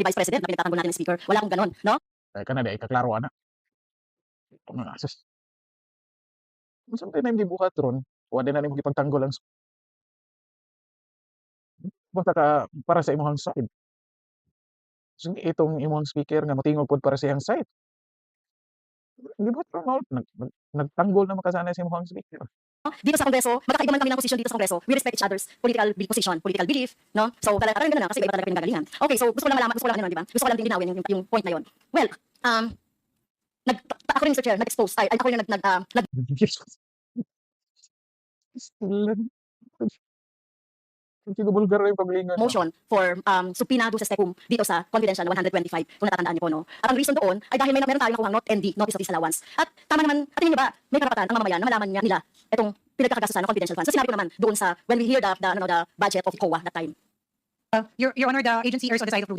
Vice President na pinagtatanggol natin ng speaker. Wala akong ganon, no? Ay ka na di kaklaro ana. Mga asus. Unsa man hindi buhat ron, wa din na nimo gipagtanggol ang basta ka para sa imong side. So itong imong speaker nga motingog pod para sa iyang side. Di ba nagtanggol naman ka sana sa imong speaker. Dito sa Kongreso, magkakaiba man kami ng posisyon dito sa Kongreso. We respect each other's political position, political belief, no? So, parang ganun na kasi iba talaga pinagagalingan. Okay, so gusto ko lang malaman, gusto ko lang ano, di ba? Gusto ko lang din linawin yung point na yon. Well, ako rin Mr. Chair, nag-expose, ako rin Kinubulgar na yung paglingon. motion for subpoena do sa STECUM dito sa confidential na 125 kung natatandaan niyo po, no? At ang reason doon ay dahil meron tayong nakuhang ND, Notice of Disallowance. At tama naman, at tingin niyo ba, may karapatan ang mamamayan na malaman nila itong pinagkakagastusan ng confidential funds. So sinabi ko naman doon sa when we hear the budget of COA that time. Your Honor, the agency errs on the side of prudence.